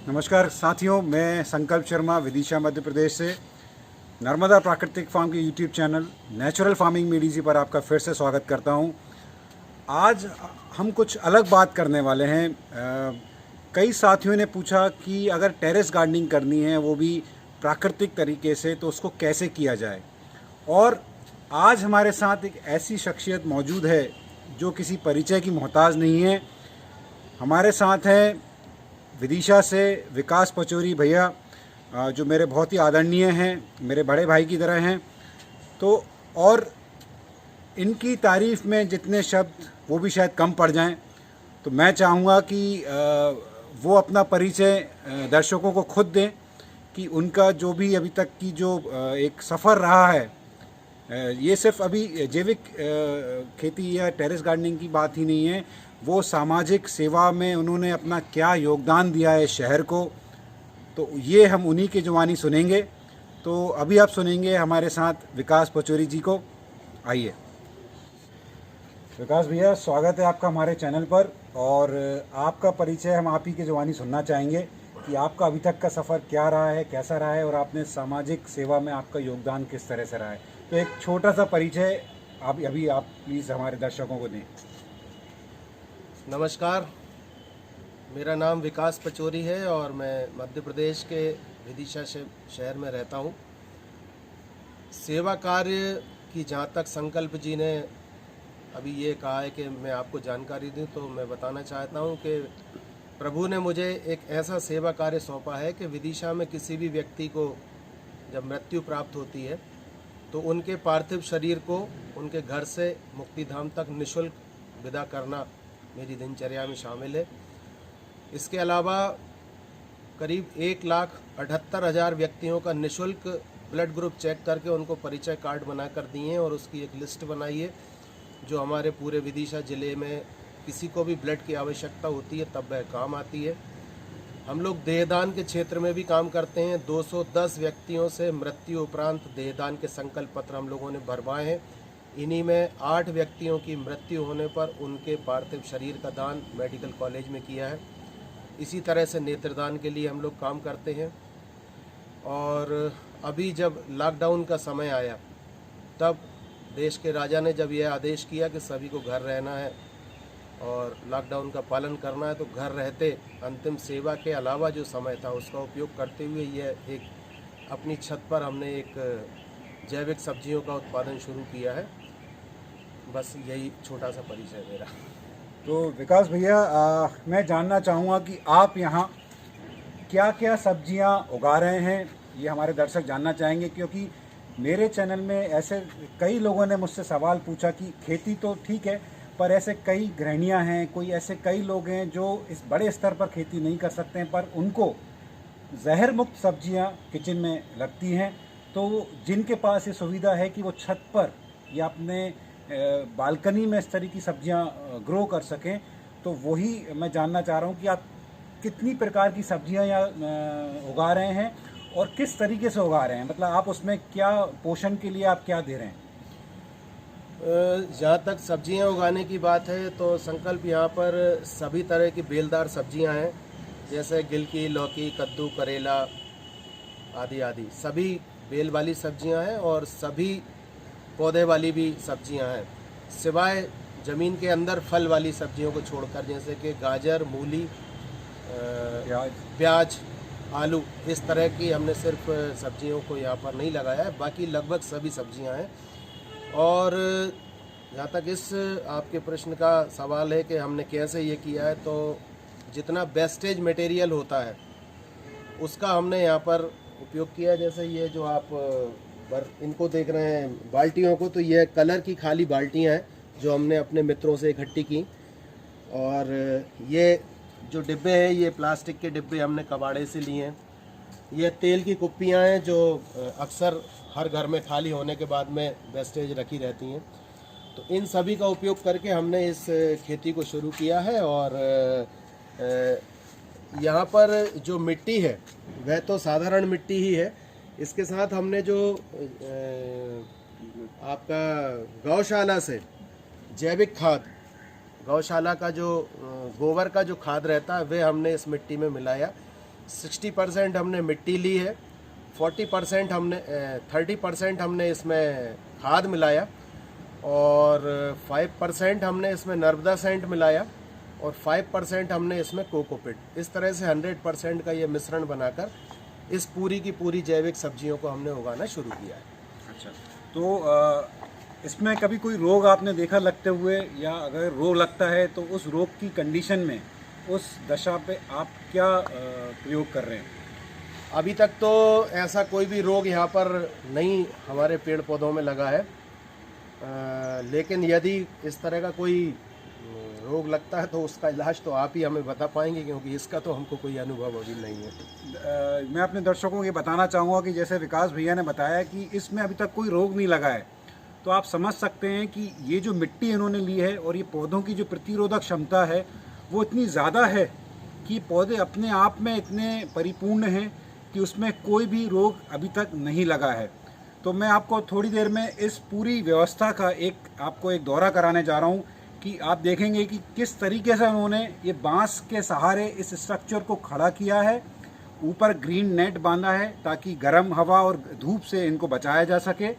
नमस्कार साथियों, मैं संकल्प शर्मा विदिशा मध्य प्रदेश से नर्मदा प्राकृतिक फार्म के यूट्यूब चैनल नेचुरल फार्मिंग में डीजी पर आपका फिर से स्वागत करता हूं। आज हम कुछ अलग बात करने वाले हैं। कई साथियों ने पूछा कि अगर टेरेस गार्डनिंग करनी है वो भी प्राकृतिक तरीके से तो उसको कैसे किया जाए। और आज हमारे साथ एक ऐसी शख्सियत मौजूद है जो किसी परिचय की मोहताज नहीं है। हमारे साथ हैं विदिशा से विकास पचौरी भैया, जो मेरे बहुत ही आदरणीय हैं, मेरे बड़े भाई की तरह हैं। तो और इनकी तारीफ़ में जितने शब्द वो भी शायद कम पड़ जाएं, तो मैं चाहूँगा कि वो अपना परिचय दर्शकों को खुद दें कि उनका जो भी अभी तक की जो एक सफ़र रहा है, ये सिर्फ अभी जैविक खेती या टेरेस गार्डनिंग की बात ही नहीं है, वो सामाजिक सेवा में उन्होंने अपना क्या योगदान दिया है शहर को, तो ये हम उन्हीं की जुबानी सुनेंगे। तो अभी आप सुनेंगे हमारे साथ विकास पचौरी जी को। आइए विकास भैया, स्वागत है आपका हमारे चैनल पर। और आपका परिचय हम आप ही की जुबानी सुनना चाहेंगे कि आपका अभी तक का सफ़र क्या रहा है, कैसा रहा है, और आपने सामाजिक सेवा में आपका योगदान किस तरह से रहा है। तो एक छोटा सा परिचय अभी आप प्लीज़ हमारे दर्शकों को दें। नमस्कार, मेरा नाम विकास पचौरी है और मैं मध्य प्रदेश के विदिशा शहर में रहता हूँ। सेवा कार्य की जहाँ तक संकल्प जी ने अभी ये कहा है कि मैं आपको जानकारी दूं, तो मैं बताना चाहता हूँ कि प्रभु ने मुझे एक ऐसा सेवा कार्य सौंपा है कि विदिशा में किसी भी व्यक्ति को जब मृत्यु प्राप्त होती है तो उनके पार्थिव शरीर को उनके घर से मुक्तिधाम तक निःशुल्क विदा करना मेरी दिनचर्या में शामिल है। इसके अलावा करीब 1,78,000 व्यक्तियों का निःशुल्क ब्लड ग्रुप चेक करके उनको परिचय कार्ड बना कर दिए हैं और उसकी एक लिस्ट बनाई है जो हमारे पूरे विदिशा ज़िले में किसी को भी ब्लड की आवश्यकता होती है तब वह काम आती है। हम लोग देहदान के क्षेत्र में भी काम करते हैं। 210 व्यक्तियों से मृत्यु उपरांत देहदान के संकल्प पत्र हम लोगों ने भरवाए हैं। इन्हीं में 8 व्यक्तियों की मृत्यु होने पर उनके पार्थिव शरीर का दान मेडिकल कॉलेज में किया है। इसी तरह से नेत्रदान के लिए हम लोग काम करते हैं। और अभी जब लॉकडाउन का समय आया तब देश के राजा ने जब यह आदेश किया कि सभी को घर रहना है और लॉकडाउन का पालन करना है, तो घर रहते अंतिम सेवा के अलावा जो समय था उसका उपयोग करते हुए यह एक अपनी छत पर हमने एक जैविक सब्जियों का उत्पादन शुरू किया है। बस यही छोटा सा परिचय मेरा। तो विकास भैया, मैं जानना चाहूँगा कि आप यहाँ क्या क्या सब्जियाँ उगा रहे हैं, ये हमारे दर्शक जानना चाहेंगे। क्योंकि मेरे चैनल में ऐसे कई लोगों ने मुझसे सवाल पूछा कि खेती तो ठीक है, पर ऐसे कई गृहिणियाँ हैं, कोई ऐसे कई लोग हैं जो इस बड़े स्तर पर खेती नहीं कर सकते हैं, पर उनको जहर मुक्त सब्जियाँ किचन में लगती हैं। तो जिनके पास ये सुविधा है कि वो छत पर या अपने बालकनी में इस तरह की सब्जियां ग्रो कर सकें, तो वही मैं जानना चाह रहा हूं कि आप कितनी प्रकार की सब्जियां यहाँ उगा रहे हैं और किस तरीके से उगा रहे हैं। मतलब आप उसमें क्या पोषण के लिए आप क्या दे रहे हैं। जहाँ तक सब्जियां उगाने की बात है तो संकल्प यहाँ पर सभी तरह की बेलदार सब्जियां हैं, जैसे गिलकी, लौकी, कद्दू, करेला आदि आदि सभी बेल वाली सब्जियां हैं और सभी पौधे वाली भी सब्जियां हैं, सिवाय ज़मीन के अंदर फल वाली सब्जियों को छोड़कर, जैसे कि गाजर, मूली, प्याज, आलू, इस तरह की हमने सिर्फ सब्जियों को यहाँ पर नहीं लगाया है। बाकी लगभग सभी सब्जियां हैं। और जहाँ तक इस आपके प्रश्न का सवाल है कि हमने कैसे ये किया है, तो जितना वेस्टेज मटेरियल होता है उसका हमने यहाँ पर उपयोग किया। जैसे ये जो आप इनको देख रहे हैं बाल्टियों को, तो ये कलर की खाली बाल्टियाँ हैं जो हमने अपने मित्रों से इकट्ठी की। और ये जो डिब्बे हैं ये प्लास्टिक के डिब्बे हमने कबाड़े से लिए हैं। ये तेल की कुप्पियाँ हैं जो अक्सर हर घर में खाली होने के बाद में वेस्टेज रखी रहती हैं। तो इन सभी का उपयोग करके हमने इस खेती को शुरू किया है। और यहाँ पर जो मिट्टी है वह तो साधारण मिट्टी ही है। इसके साथ हमने जो आपका गौशाला से जैविक खाद, गौशाला का जो गोबर का जो खाद रहता है वह हमने इस मिट्टी में मिलाया, 60% हमने मिट्टी ली है, 40% हमने 30% हमने इसमें खाद मिलाया और 5% हमने इसमें नर्मदा सेंट मिलाया और 5% हमने इसमें कोकोपिट। इस तरह से 100% का ये मिश्रण बनाकर इस पूरी की पूरी जैविक सब्जियों को हमने उगाना शुरू किया है। अच्छा, तो इसमें कभी कोई रोग आपने देखा लगते हुए, या अगर रोग लगता है तो उस रोग की कंडीशन में, उस दशा पे आप क्या प्रयोग कर रहे हैं? अभी तक तो ऐसा कोई भी रोग यहाँ पर नहीं हमारे पेड़ पौधों में लगा है, लेकिन यदि इस तरह का कोई रोग लगता है तो उसका इलाज तो आप ही हमें बता पाएंगे, क्योंकि इसका तो हमको कोई अनुभव अभी नहीं है। मैं अपने दर्शकों को ये बताना चाहूँगा कि जैसे विकास भैया ने बताया कि इसमें अभी तक कोई रोग नहीं लगा है, तो आप समझ सकते हैं कि ये जो मिट्टी इन्होंने ली है और ये पौधों की जो प्रतिरोधक क्षमता है वो इतनी ज़्यादा है कि पौधे अपने आप में इतने परिपूर्ण हैं कि उसमें कोई भी रोग अभी तक नहीं लगा है। तो मैं आपको थोड़ी देर में इस पूरी व्यवस्था का आपको एक दौरा कराने जा रहा हूँ कि आप देखेंगे कि किस तरीके से उन्होंने ये बांस के सहारे इस स्ट्रक्चर को खड़ा किया है। ऊपर ग्रीन नेट बांधा है ताकि गर्म हवा और धूप से इनको बचाया जा सके।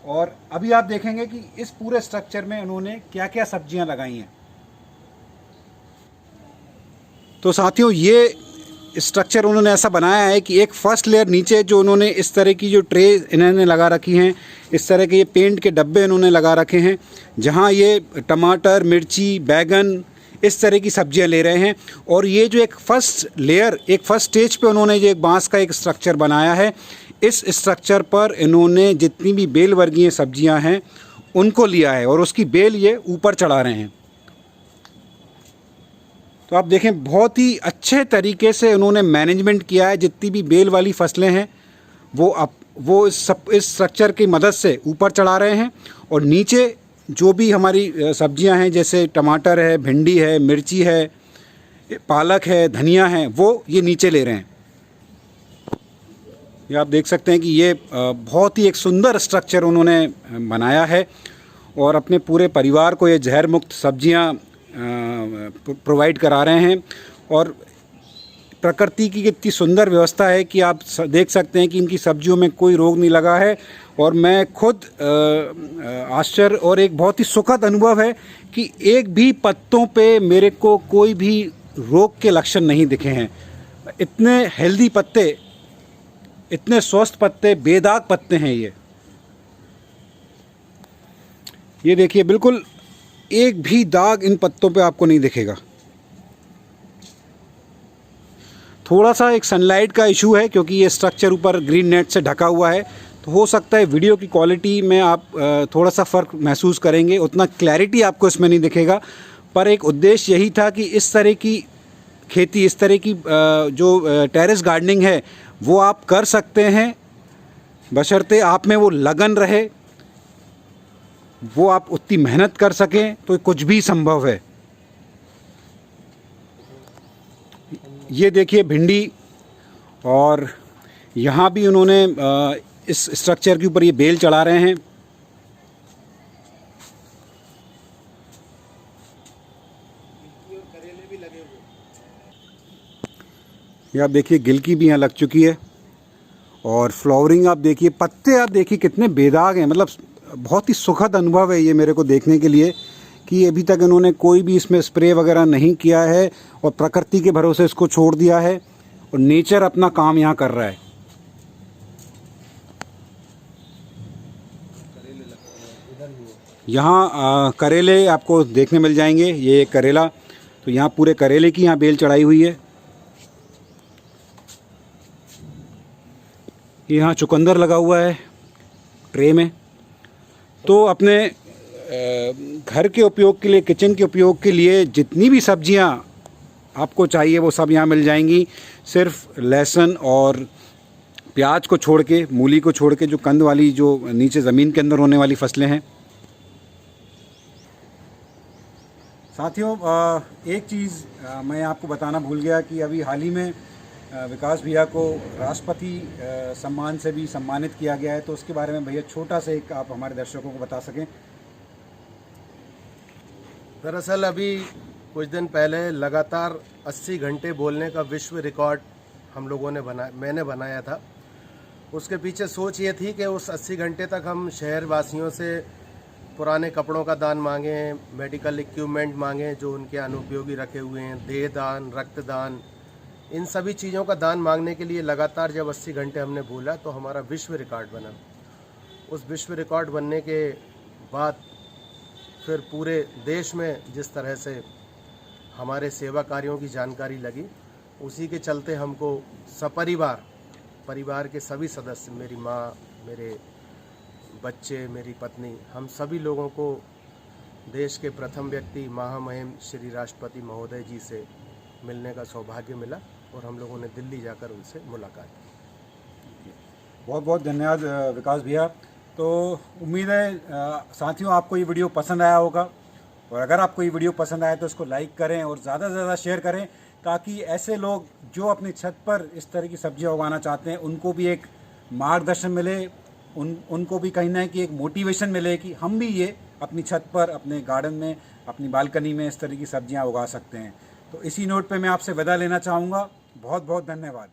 और अभी आप देखेंगे कि इस पूरे स्ट्रक्चर में उन्होंने क्या क्या सब्जियां लगाई हैं। तो साथियों, ये स्ट्रक्चर उन्होंने ऐसा बनाया है कि एक फर्स्ट लेयर नीचे जो उन्होंने इस तरह की जो ट्रे इन्होंने लगा रखी हैं, इस तरह के ये पेंट के डब्बे इन्होंने लगा रखे हैं, जहाँ ये टमाटर, मिर्ची, बैगन, इस तरह की सब्जियां ले रहे हैं। और ये जो एक फर्स्ट लेयर, एक फर्स्ट स्टेज पे उन्होंने जो एक बांस का एक स्ट्रक्चर बनाया है, इस स्ट्रक्चर पर इन्होंने जितनी भी बेल वर्गीय सब्जियां हैं उनको लिया है और उसकी बेल ये ऊपर चढ़ा रहे हैं। तो आप देखें, बहुत ही अच्छे तरीके से उन्होंने मैनेजमेंट किया है। जितनी भी बेल वाली फसलें हैं वो इस स्ट्रक्चर की मदद से ऊपर चढ़ा रहे हैं, और नीचे जो भी हमारी सब्जियां हैं जैसे टमाटर है, भिंडी है, मिर्ची है, पालक है, धनिया है, वो ये नीचे ले रहे हैं। ये आप देख सकते हैं कि ये बहुत ही एक सुंदर स्ट्रक्चर उन्होंने बनाया है और अपने पूरे परिवार को ये जहर मुक्त सब्जियां प्रोवाइड करा रहे हैं। और प्रकृति की कितनी सुंदर व्यवस्था है कि आप देख सकते हैं कि इनकी सब्जियों में कोई रोग नहीं लगा है। और मैं खुद आश्चर्य और एक बहुत ही सुखद अनुभव है कि एक भी पत्तों पे मेरे को कोई भी रोग के लक्षण नहीं दिखे हैं। इतने हेल्दी पत्ते, इतने स्वस्थ पत्ते, बेदाग पत्ते हैं ये देखिए, बिल्कुल एक भी दाग इन पत्तों पे आपको नहीं दिखेगा। थोड़ा सा एक सनलाइट का इशू है क्योंकि ये स्ट्रक्चर ऊपर ग्रीन नेट से ढका हुआ है, तो हो सकता है वीडियो की क्वालिटी में आप थोड़ा सा फ़र्क महसूस करेंगे, उतना क्लैरिटी आपको इसमें नहीं दिखेगा। पर एक उद्देश्य यही था कि इस तरह की खेती, इस तरह की जो टेरेस गार्डनिंग है वो आप कर सकते हैं, बशर्ते आप में वो लगन रहे, वो आप उतनी मेहनत कर सकें, तो कुछ भी संभव है। ये देखिए भिंडी, और यहाँ भी उन्होंने इस स्ट्रक्चर के ऊपर ये बेल चढ़ा रहे हैं। ये आप देखिए गिलकी भी यहाँ लग चुकी है, और फ्लावरिंग आप देखिए, पत्ते आप देखिए कितने बेदाग हैं। मतलब बहुत ही सुखद अनुभव है ये मेरे को देखने के लिए कि अभी तक इन्होंने कोई भी इसमें स्प्रे वगैरह नहीं किया है और प्रकृति के भरोसे इसको छोड़ दिया है और नेचर अपना काम यहाँ कर रहा है। यहाँ करेले आपको देखने मिल जाएंगे, ये करेला, तो यहाँ पूरे करेले की यहाँ बेल चढ़ाई हुई है। यहाँ चुकंदर लगा हुआ है ट्रे में। तो अपने घर के उपयोग के लिए, किचन के उपयोग के लिए जितनी भी सब्जियां आपको चाहिए वो सब यहाँ मिल जाएंगी। सिर्फ लहसुन और प्याज को छोड़ के, मूली को छोड़ के, जो कंद वाली, जो नीचे ज़मीन के अंदर होने वाली फसलें हैं। साथियों, एक चीज़ मैं आपको बताना भूल गया कि अभी हाल ही में विकास भैया को राष्ट्रपति सम्मान से भी सम्मानित किया गया है, तो उसके बारे में भैया छोटा सा एक आप हमारे दर्शकों को बता सकें। दरअसल अभी कुछ दिन पहले लगातार 80 घंटे बोलने का विश्व रिकॉर्ड मैंने बनाया था। उसके पीछे सोच ये थी कि उस 80 घंटे तक हम शहर वासियों से पुराने कपड़ों का दान मांगें, मेडिकल इक्विपमेंट मांगें जो उनके अनुपयोगी रखे हुए हैं, देह दान, रक्तदान, इन सभी चीज़ों का दान मांगने के लिए लगातार जब 80 घंटे हमने बोला तो हमारा विश्व रिकॉर्ड बना। उस विश्व रिकॉर्ड बनने के बाद फिर पूरे देश में जिस तरह से हमारे सेवा कार्यों की जानकारी लगी, उसी के चलते हमको परिवार के सभी सदस्य, मेरी माँ, मेरे बच्चे, मेरी पत्नी, हम सभी लोगों को देश के प्रथम व्यक्ति महामहिम श्री राष्ट्रपति महोदय जी से मिलने का सौभाग्य मिला और हम लोगों ने दिल्ली जाकर उनसे मुलाकात की। बहुत बहुत धन्यवाद विकास भैया। तो उम्मीद है साथियों आपको ये वीडियो पसंद आया होगा, और अगर आपको ये वीडियो पसंद आया तो इसको लाइक करें और ज़्यादा से ज़्यादा शेयर करें, ताकि ऐसे लोग जो अपनी छत पर इस तरह की सब्जियां उगाना चाहते हैं उनको भी एक मार्गदर्शन मिले, उनको भी कहीं ना कहीं एक मोटिवेशन मिले कि हम भी ये अपनी छत पर, अपने गार्डन में, अपनी बालकनी में इस तरह की सब्जियां उगा सकते हैं। तो इसी नोट पे मैं आपसे विदा लेना चाहूँगा। बहुत बहुत धन्यवाद।